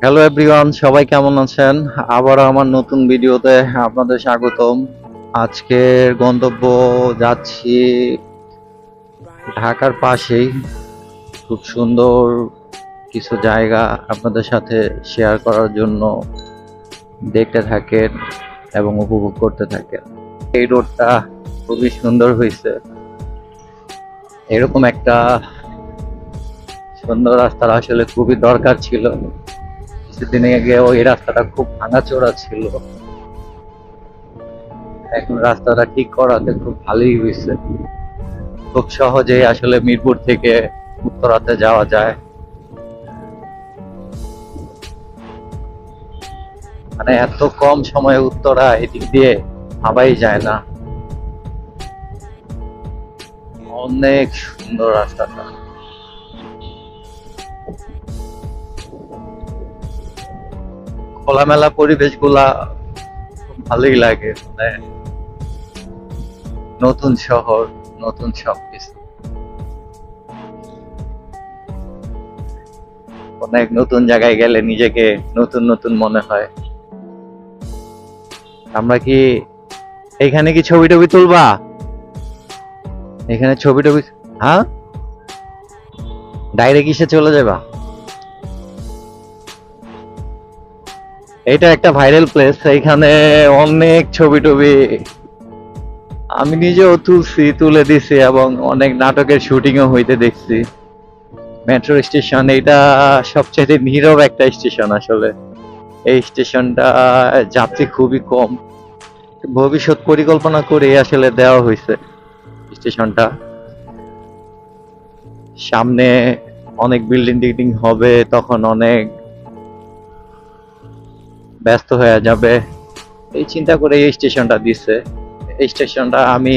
Hello everyone, সবাই কেমন আছেন? আবারও আমার নতুন ভিডিওতে আপনাদের স্বাগতম। আজকের গন্তব্য যাচ্ছি ঢাকার পাশেই। খুব সুন্দর কিছু জায়গা আপনাদের সাথে শেয়ার করার জন্য। দেখতে থাকেন এবং উপভোগ করতে থাকেন। এই রোডটা খুবই সুন্দর হয়েছে। এরকম একটা সুন্দর রাস্তার আসলে খুবই দরকার ছিল। কিছুদিন আগে ওই রাস্তাটা খুব ভাঙাচোরা ছিল, এখন রাস্তাটা ঠিক করাতে খুব ভালোই হয়েছে। খুব সহজেই আসলে মিরপুর থেকে উত্তরাতে যাওয়া যায়। মানে এত কম সময়ে উত্তরা এদিক দিয়ে ভাবাই যায় না। অনেক সুন্দর রাস্তাটা। খোলামেলা পরিবেশ গুলা খুব ভালোই লাগে। মানে নতুন শহর, নতুন সবকিছু, অনেক নতুন জায়গায় গেলে নিজেকে নতুন নতুন মনে হয়। আমরা কি এখানে কি ছবি টবি তুলবা? এখানে ছবি টবি? হ্যাঁ, ডাইরেক্ট কিসে চলে যাবা? এটা একটা ভাইরাল প্লেস, এইখানে অনেক ছবি টবি আমি নিজেও তুলছি, তুলে দিছি এবং অনেক নাটকের শুটিংও হইতে দেখছি। মেট্রো স্টেশন এটা সবচেয়ে নীরব একটা স্টেশন আসলে। এই স্টেশনটা যাত্রী খুবই কম। ভবিষ্যৎ পরিকল্পনা করে আসলে দেওয়া হয়েছে স্টেশনটা। সামনে অনেক বিল্ডিং টিল্ডিং হবে, তখন অনেক ব্যস্ত হয়ে যাবে, এই চিন্তা করে এই স্টেশনটা দিছে। এই স্টেশনটা আমি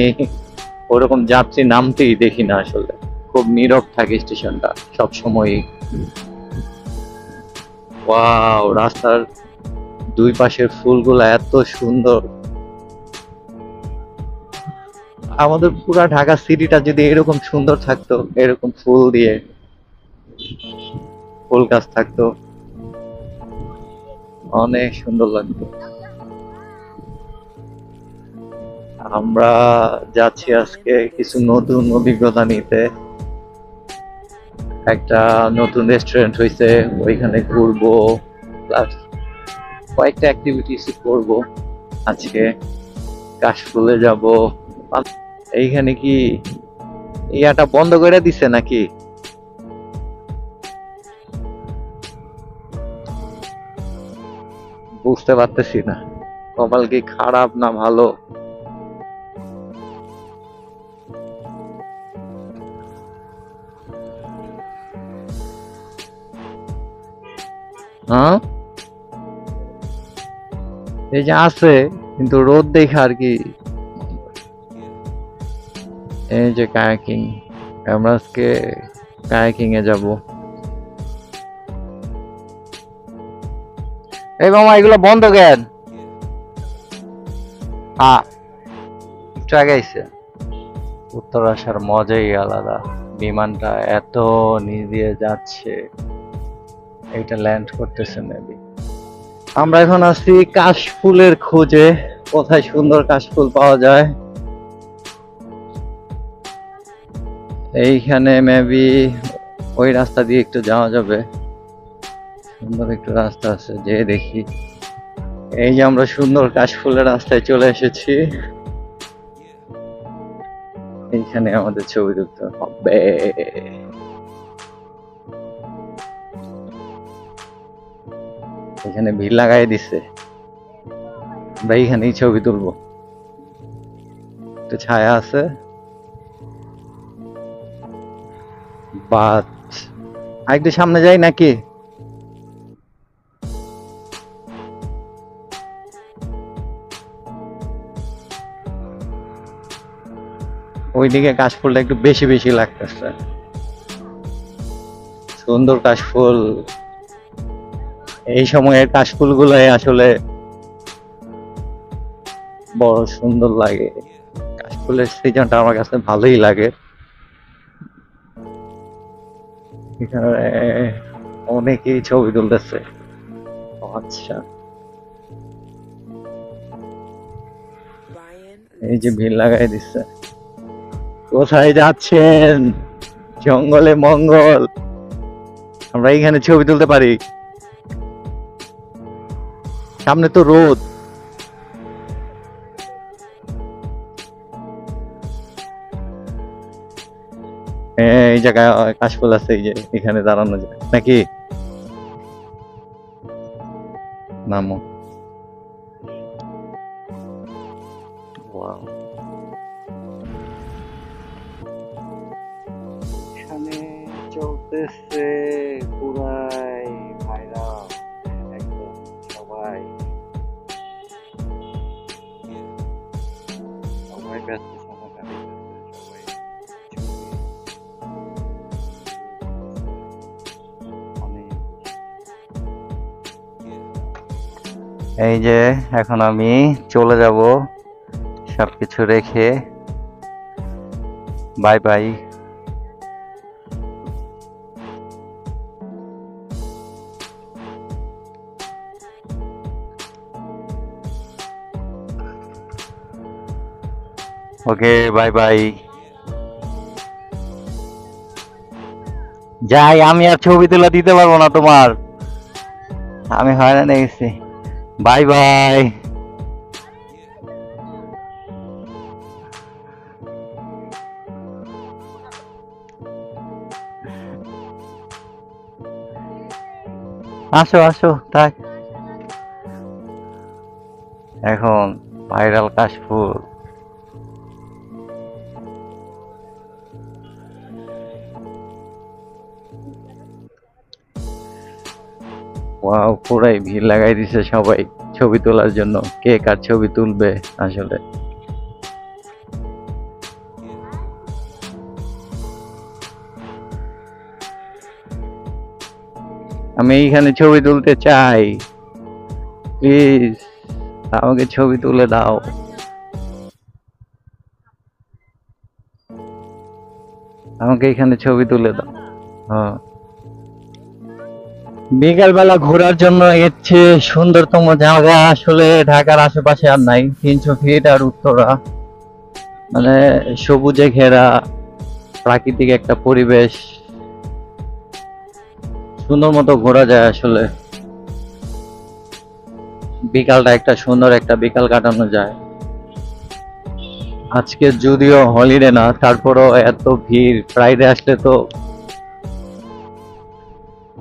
ওরকম যাত্রী নামতেই দেখি না আসলে। খুব নীরব থাকে স্টেশনটা সব সময়। ওয়াও, রাস্তার দুই পাশের ফুলগুলা এত সুন্দর। আমাদের পুরা ঢাকা সিটিটা যদি এরকম সুন্দর থাকতো, এরকম ফুল দিয়ে ফুল গাছ থাকতো, অনেক সুন্দর লাগতো। আমরা যাচ্ছি আজকে কিছু নতুন অভিজ্ঞতা নিতে। একটা নতুন রেস্টুরেন্ট হয়েছে, ওইখানে ঘুরবো, প্লাস কয়েকটা অ্যাক্টিভিটিস করব আজকে। কাশফুলে যাব। এইখানে কি ইয়াটা বন্ধ করে দিছে নাকি? বুঝতে পারতেছি না, কপাল কি খারাপ না ভালো। হ্যাঁ, এই যে আছে, কিন্তু রোদ দেখে আর কি। এই যে কায়াকিং, আমরা আজকে কায়াকিং এ যাব। এই মামা, এগুলো বন্ধ কেন? হ্যাঁ, একটু আগে আইছে। উত্তর আসার মজাই আলাদা। বিমানটা এত নিচ দিয়ে যাচ্ছে, এটা ল্যান্ড করতেছে মেবি। আমরা এখন আছি কাশফুলের খোঁজে, কোথায় সুন্দর কাশফুল পাওয়া যায়। এইখানে মেবি ওই রাস্তা দিয়ে একটু যাওয়া যাবে। সুন্দর একটু রাস্তা আছে, যে দেখি। এই যে আমরা সুন্দর কাশফুলের রাস্তায় চলে এসেছি। এইখানে আমাদের ছবি তুলতে হবে। এখানে ভিড় লাগাই দিছে, আমরা এইখানেই ছবি তুলবো। একটু ছায়া আছে, বাট আরেকটু সামনে যাই নাকি? ওইদিকে কাশফুলটা একটু বেশি বেশি লাগতেছে। সুন্দর কাশফুল, এই সময়ের কাশফুল গুলাই আসলে বড় সুন্দর লাগে। কাশফুলের সিজনটা আমার কাছে ভালোই লাগে। এখানে অনেকেই ছবি তুলতেছে। আচ্ছা, এই যে ভিড় লাগাই দিচ্ছে। কোথায় যাচ্ছেন? জঙ্গলে মঙ্গল। আমরা এইখানে ছবি তুলতে পারি। সামনে তো রোদ। এই জায়গায় কাশফুল আছে, এই যে এখানে দাঁড়ানো যায় নাকি? নামো। Wow. এখানে চলতেছে পুরাই ভাইরাল, একদম সবাই সবাই ব্যস্ত, সময় কাটাইতেছে, সবাই অনেক। এই যে এখন আমি চলে যাব সবকিছু রেখে। Bye bye. Okay, bye bye. যাই, আমি আর ছবি তুলে দিতে পারবো না তোমার, আমি হয়রান হয়ে গেছি। Bye bye. আসো আসো, থাক। এখন ভাইরাল কাশফুল। ওয়াও, পুরাই ভিড় লাগাই দিছে সবাই ছবি তোলার জন্য। কে কার ছবি তুলবে আসলে? আমি এইখানে ছবি তুলতে চাই, প্লিজ আমাকে ছবি তুলে দাও। আমাকে এখানে ছবি তুলে দাও। হ্যাঁ, বিকালবেলা ঘোরার জন্য এর চেয়ে সুন্দরতম জায়গা আসলে ঢাকার আশেপাশে আর নাই। 300 ফিট আর উত্তরা, মানে সবুজে ঘেরা প্রাকৃতিক একটা পরিবেশ, সুন্দর মতো ঘোরা যায় আসলে। বিকালটা একটা সুন্দর একটা বিকাল কাটানো যায়। আজকে যদিও হলিডে না, তারপরও এত ভিড়, ফ্রাইডে আসলে তো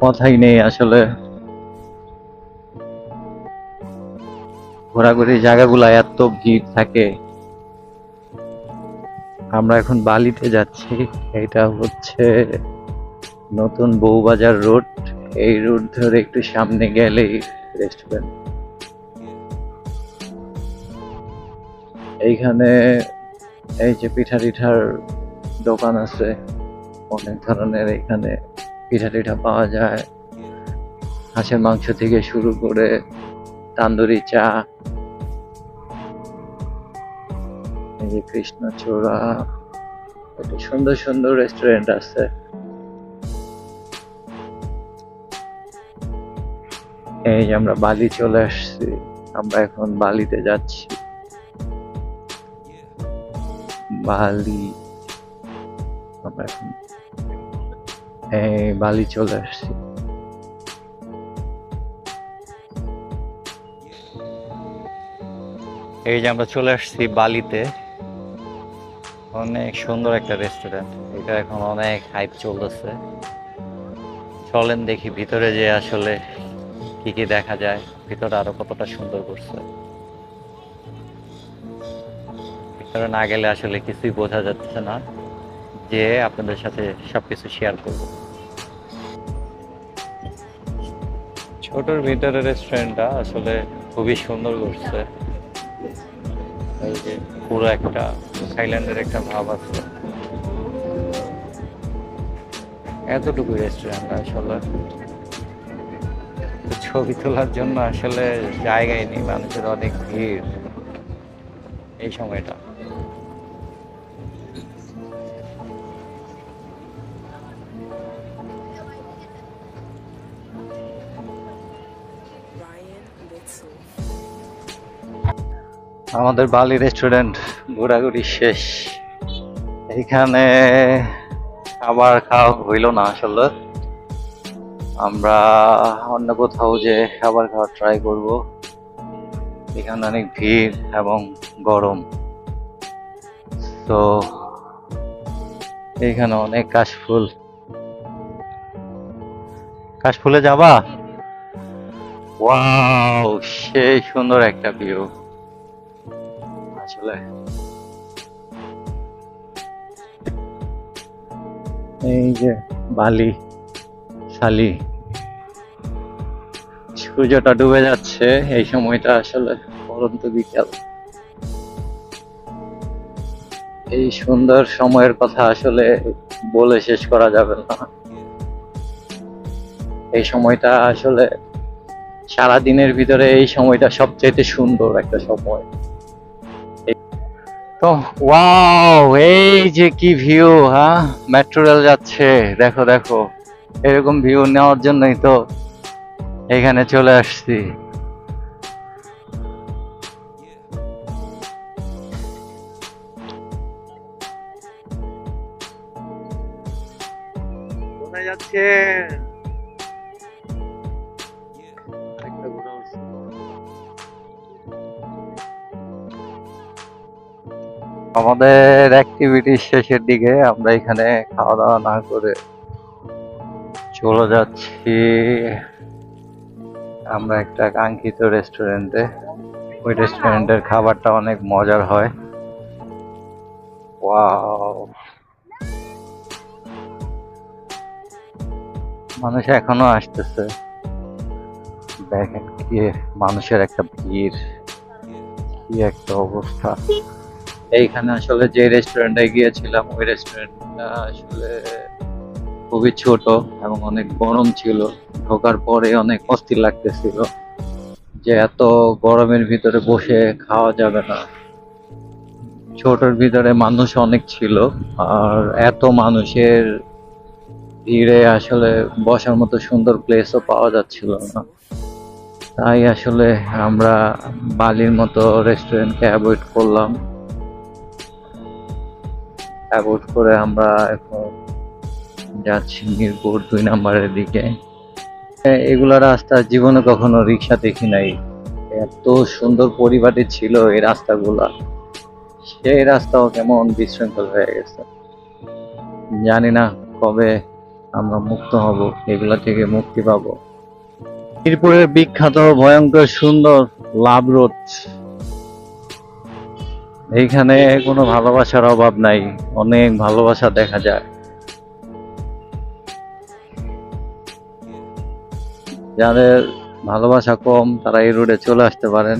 কথাই নেই আসলে। ঘোরাঘুরি জায়গাগুলা এত ভিড় থাকে। আমরা এখন বালিতে যাচ্ছি। এটা হচ্ছে নতুন বউবাজার রোড। এই রোড ধরে একটু সামনে গেলেই রেস্টুরেন্ট। এইখানে এই যে পিঠা টিঠার দোকান আছে অনেক ধরনের। এখানে পিঠা টিঠা পাওয়া যায়, হাঁসের মাংস থেকে শুরু করে তান্দুরি চা। এই যে কৃষ্ণচূড়া, একটা সুন্দর সুন্দর রেস্টুরেন্ট আছে। এই যে আমরা বালি চলে আসছি, আমরা এখন বালিতে যাচ্ছি। বালি, আমরা এখন এই বালি চলে আসছি। এই যে আমরা চলে আসছি বালিতে। অনেক সুন্দর একটা রেস্টুরেন্ট, এটা এখন অনেক হাইপ চলতেছে। চলেন দেখি ভিতরে যে আসলে কি কি দেখা যায়, ভিতরে আরো কতটা সুন্দর করছে। ভিতরে না গেলে আসলে কিছুই বোঝা যাচ্ছে না, যে আপনাদের সাথে সবকিছু শেয়ার করব। ছোটর ভিতরে রেস্টুরেন্টটা আসলে খুবই সুন্দর করছে। এই যে পুরো একটা থাইল্যান্ডের একটা ভাব আছে। এতটুকু রেস্টুরেন্ট আসলে ছবি তোলার জন্য আসলে জায়গায় নেই, মানুষের অনেক ভিড় এই সময়টা। আমাদের বালি রেস্টুরেন্ট ঘোরাঘুরি শেষ। এখানে খাবার খাওয়া হইল না আসলে, আমরা অন্য কোথাও যে খাবার খাওয়া ট্রাই করব। এখানে অনেক ভিড় এবং গরম, তো এখানে অনেক কাশফুলে যাবা? ওয়াও, সেই সুন্দর একটা ভিউ আসলে। এই যে বালি সালি, সূর্যটা ডুবে যাচ্ছে এই সময়টা আসলে, পরন্ত বিকাল। এই সুন্দর সময়ের কথা আসলে বলে শেষ করা যাবে না। এই সময়টা আসলে সারা দিনের ভিতরে এই সময়টা সবচেয়ে সুন্দর একটা সময়। তো ওয়াও, এই যে কি ভিউ! হ্যাঁ, মেট্রো রেল যাচ্ছে, দেখো দেখো। এরকম ভিউ নেওয়ার জন্যই তো এখানে চলে আসছি। কোথায় যাচ্ছে? আমাদের অ্যাক্টিভিটি শেষের দিকে, আমরা এখানে খাওয়া দাওয়া না করে চলে যাচ্ছি আমরা একটা কাঙ্ক্ষিত রেস্টুরেন্টে। ওই রেস্টুরেন্টের খাবারটা অনেক মজার হয়। ওয়াও, মানুষ এখনো আসতেছে, দেখেন কি মানুষের একটা ভিড়, কি একটা অবস্থা। এইখানে আসলে যে রেস্টুরেন্টে গিয়েছিলাম, ওই রেস্টুরেন্টটা আসলে খুবই ছোট এবং অনেক গরম ছিল। ঢোকার পরে অনেক অস্থির লাগতেছিল যে এত গরমের ভিতরে বসে খাওয়া যাবে না। ছোটর ভিতরে মানুষ অনেক ছিল, আর এত মানুষের ভিড়ে আসলে বসার মতো সুন্দর প্লেসও পাওয়া যাচ্ছিল না। তাই আসলে আমরা বালির মতো রেস্টুরেন্টকে অ্যাভয়েড করলাম। অ্যাভয়েড করে আমরা এখন যাচ্ছি মিরপুর 2 নম্বরের দিকে। এগুলা রাস্তা জীবনে কখনো রিক্সা দেখি নাই, এত সুন্দর পরিপাটি ছিল এই রাস্তাগুলা। সেই রাস্তাও কেমন বিশৃঙ্খল হয়ে গেছে। জানি না কবে আমরা মুক্ত হব, এগুলা থেকে মুক্তি পাবো। মিরপুরের বিখ্যাত ভয়ঙ্কর সুন্দর লাভ রোড, এইখানে কোনো ভালোবাসার অভাব নাই, অনেক ভালোবাসা দেখা যায়। যাদের ভালোবাসা কম তারা এই রোডে চলে আসতে পারেন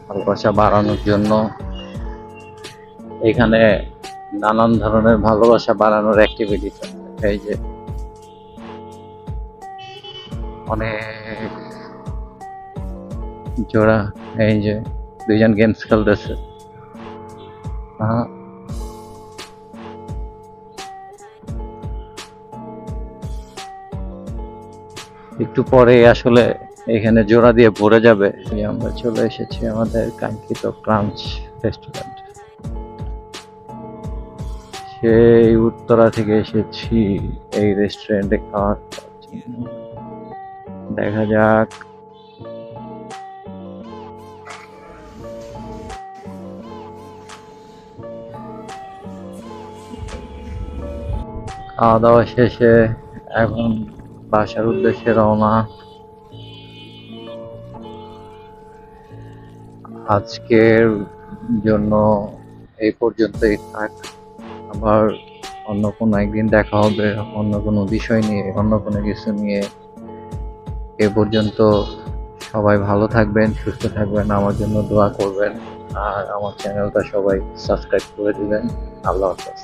ভালোবাসা বাড়ানোর জন্য। এখানে নানান ধরনের ভালোবাসা বাড়ানোর অ্যাক্টিভিটি আছে। এই যে অনেক জোড়া, এই যে দুইজন গেমস খেলতেছে। একটু পরে আসলে এখানে জোড়া দিয়ে ভরে যাবে। আমরা চলে এসেছি আমাদের কাঙ্ক্ষিত ক্রাঞ্চ রেস্টুরেন্ট। সেই উত্তরা থেকে এসেছি এই রেস্টুরেন্টে খাওয়ার জন্য। দেখা যাক। খাওয়া দাওয়া শেষে এখন বাসার উদ্দেশ্যে রওনা। আজকের জন্য এই পর্যন্তই থাক, আবার অন্য কোনো একদিন দেখা হবে অন্য কোনো বিষয় নিয়ে, অন্য কোনো কিছু নিয়ে। এ পর্যন্ত সবাই ভালো থাকবেন, সুস্থ থাকবেন, আমার জন্য দোয়া করবেন, আর আমার চ্যানেলটা সবাই সাবস্ক্রাইব করে দিবেন। আল্লাহ হাফেজ।